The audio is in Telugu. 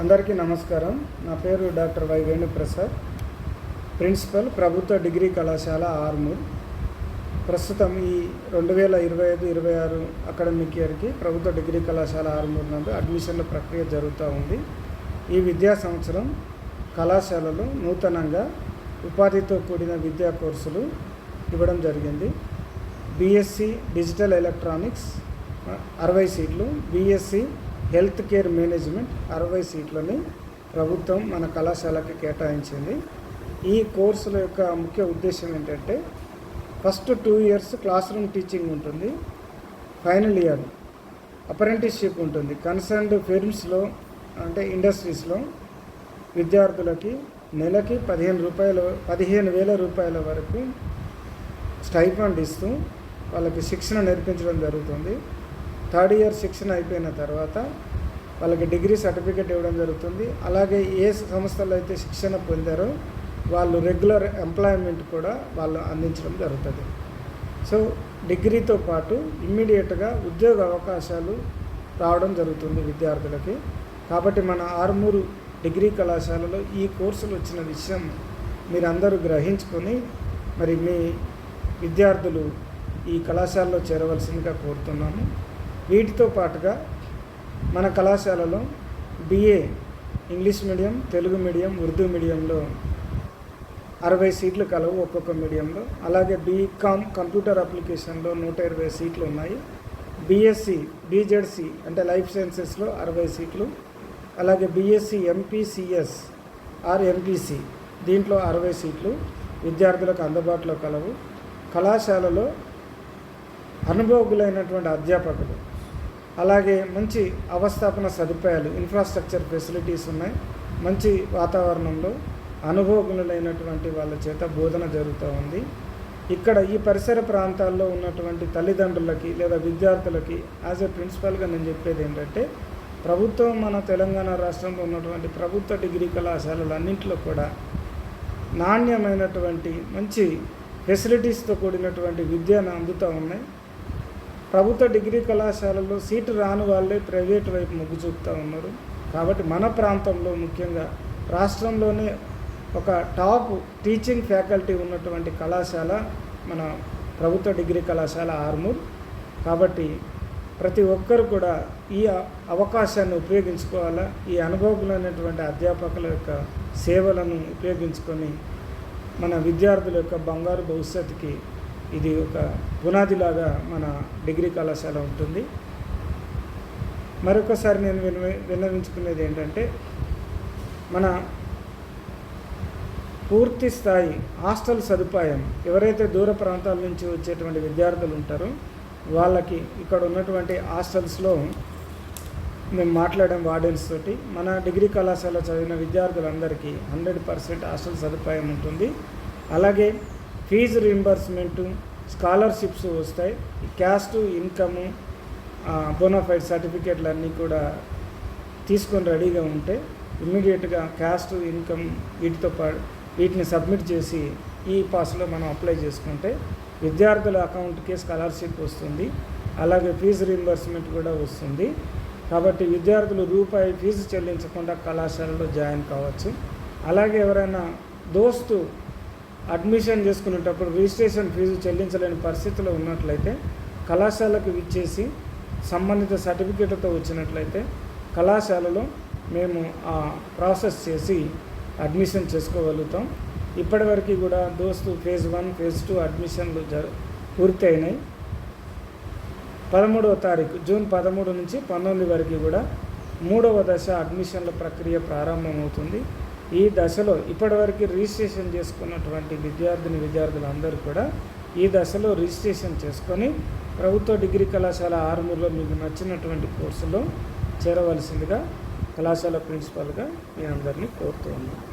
అందరికీ నమస్కారం. నా పేరు డాక్టర్ వై వేణుప్రసాద్, ప్రిన్సిపల్ ప్రభుత్వ డిగ్రీ కళాశాల ఆర్మూర్. ప్రస్తుతం ఈ 2025-26 అకాడమిక్ ఇయర్కి ప్రభుత్వ డిగ్రీ కళాశాల ఆర్మూర్ నందు అడ్మిషన్ల ప్రక్రియ జరుగుతూ ఉంది. ఈ విద్యా సంవత్సరం కళాశాలలో నూతనంగా ఉపాధితో కూడిన విద్యా కోర్సులు ఇవ్వడం జరిగింది. బీఎస్సీ డిజిటల్ ఎలక్ట్రానిక్స్ 60 సీట్లు, బీఎస్సీ హెల్త్ కేర్ మేనేజ్మెంట్ 60 సీట్లని ప్రభుత్వం మన కళాశాలకి కేటాయించింది. ఈ కోర్సుల యొక్క ముఖ్య ఉద్దేశం ఏంటంటే, first 2 years class room teaching ఉంటుంది, ఫైనల్ ఇయర్ అప్రెంటిస్షిప్ ఉంటుంది. కన్సర్న్డ్ ఫిర్మ్స్లో అంటే ఇండస్ట్రీస్లో విద్యార్థులకి నెలకి 15,000 రూపాయల వరకు స్టైఫండ్ ఇస్తూ వాళ్ళకి శిక్షణ నేర్పించడం జరుగుతుంది. 3rd ఇయర్ శిక్షణ అయిపోయిన తర్వాత వాళ్ళకి డిగ్రీ సర్టిఫికేట్ ఇవ్వడం జరుగుతుంది. అలాగే ఏ సంస్థల్లో అయితే శిక్షణ పొందారో వాళ్ళు రెగ్యులర్ ఎంప్లాయ్మెంట్ కూడా వాళ్ళు అందించడం జరుగుతుంది. సో డిగ్రీతో పాటు ఇమ్మీడియట్గా ఉద్యోగ అవకాశాలు రావడం జరుగుతుంది విద్యార్థులకి. కాబట్టి మన ఆర్మూరు డిగ్రీ కళాశాలలో ఈ కోర్సులు వచ్చిన విషయం మీరందరూ గ్రహించుకొని మరి మీ విద్యార్థులు ఈ కళాశాలలో చేరవలసిందిగా కోరుతున్నాము. వీటితో పాటుగా మన కళాశాలలో BA English medium, Telugu medium, Urdu మీడియంలో 60 సీట్లు కలవు ఒక్కొక్క మీడియంలో. అలాగే బీకామ్ కంప్యూటర్ అప్లికేషన్లో 120 సీట్లు ఉన్నాయి. బీఎస్సీ బీజెడ్సీ అంటే లైఫ్ సైన్సెస్లో 60 సీట్లు. అలాగే బీఎస్సీ ఎంపీసీఎస్ ఆర్ ఎంపీసీ దీంట్లో 60 సీట్లు విద్యార్థులకు అందుబాటులో కలవు. కళాశాలలో అనుభవజ్ఞులైనటువంటి అధ్యాపకులు, అలాగే మంచి అవస్థాపన సదుపాయాలు, ఇన్ఫ్రాస్ట్రక్చర్ ఫెసిలిటీస్ ఉన్నాయి. మంచి వాతావరణంలో అనుభవజ్ఞులైనటువంటి వాళ్ళ చేత బోధన జరుగుతూ ఉంది. ఇక్కడ ఈ పరిసర ప్రాంతాల్లో ఉన్నటువంటి తల్లిదండ్రులకి లేదా విద్యార్థులకి యాజ్ ఎ ప్రిన్సిపల్గా నేను చెప్పేది ఏంటంటే, ప్రభుత్వం మన తెలంగాణ రాష్ట్రంలో ఉన్నటువంటి ప్రభుత్వ డిగ్రీ కళాశాలలు అన్నింటిలో కూడా నాణ్యమైనటువంటి మంచి ఫెసిలిటీస్తో కూడినటువంటి విద్యను అందుతూ ఉన్నాయి. ప్రభుత్వ డిగ్రీ కళాశాలలో సీటు రాని వాళ్ళే ప్రైవేట్ వైపు మొగ్గు చూపుతూ ఉన్నారు. కాబట్టి మన ప్రాంతంలో ముఖ్యంగా రాష్ట్రంలోనే ఒక టాప్ టీచింగ్ ఫ్యాకల్టీ ఉన్నటువంటి కళాశాల మన ప్రభుత్వ డిగ్రీ కళాశాల ఆర్మూర్. కాబట్టి ప్రతి ఒక్కరు కూడా ఈ అవకాశాన్ని ఉపయోగించుకోవాలా. ఈ అనుభవజ్ఞులైనటువంటి అధ్యాపకుల యొక్క సేవలను ఉపయోగించుకొని మన విద్యార్థుల యొక్క బంగారు భవిష్యత్తుకి ఇది ఒక పునాదిలాగా మన డిగ్రీ కళాశాల ఉంటుంది. మరొకసారి నేను విన్నవించుకునేది ఏంటంటే, మన పూర్తి స్థాయి హాస్టల్ సదుపాయం ఎవరైతే దూర ప్రాంతాల నుంచి వచ్చేటువంటి విద్యార్థులు ఉంటారో వాళ్ళకి ఇక్కడ ఉన్నటువంటి హాస్టల్స్లో మేము మాట్లాడాం వార్డెన్స్ తోటి. మన డిగ్రీ కళాశాల చదివిన విద్యార్థులందరికీ 100% హాస్టల్ సదుపాయం ఉంటుంది. అలాగే ఫీజు రీయింబర్స్మెంటు, స్కాలర్షిప్స్ వస్తాయి. క్యాస్ట్, ఇన్కము, బోనాఫైడ్ సర్టిఫికేట్లు అన్నీ కూడా తీసుకొని రెడీగా ఉంటే ఇమ్మీడియట్గా క్యాస్ట్, ఇన్కమ్ వీటిని సబ్మిట్ చేసి ఈ పాస్లో మనం అప్లై చేసుకుంటే విద్యార్థుల అకౌంట్కి స్కాలర్షిప్ వస్తుంది. అలాగే ఫీజు రీయింబర్స్మెంట్ కూడా వస్తుంది. కాబట్టి విద్యార్థులు రూపాయి ఫీజు చెల్లించకుండా కళాశాలలో జాయిన్ కావచ్చు. అలాగే ఎవరైనా దోస్తు అడ్మిషన్ చేసుకునేటప్పుడు రిజిస్ట్రేషన్ ఫీజు చెల్లించలేని పరిస్థితిలో ఉన్నట్లయితే కళాశాలకు విచ్చేసి సంబంధిత సర్టిఫికేట్లతో వచ్చినట్లయితే కళాశాలలో మేము ఆ ప్రాసెస్ చేసి అడ్మిషన్ చేసుకోగలుగుతాం. ఇప్పటివరకు కూడా దోస్తు ఫేజ్ 1, ఫేజ్ 2 అడ్మిషన్లు పూర్తి అయినాయి. 13వ తారీఖు జూన్ 13 నుంచి 19 వరకు కూడా 3వ దశ అడ్మిషన్ల ప్రక్రియ ప్రారంభమవుతుంది. ఈ దశలో ఇప్పటివరకు రిజిస్ట్రేషన్ చేసుకున్నటువంటి విద్యార్థులందరూ కూడా ఈ దశలో రిజిస్ట్రేషన్ చేసుకొని ప్రభుత్వ డిగ్రీ కళాశాల ఆర్మూర్లో మీకు నచ్చినటువంటి కోర్సులో చేరవలసిందిగా కళాశాల ప్రిన్సిపల్గా మీ అందరినీ కోరుతూ ఉన్నాను.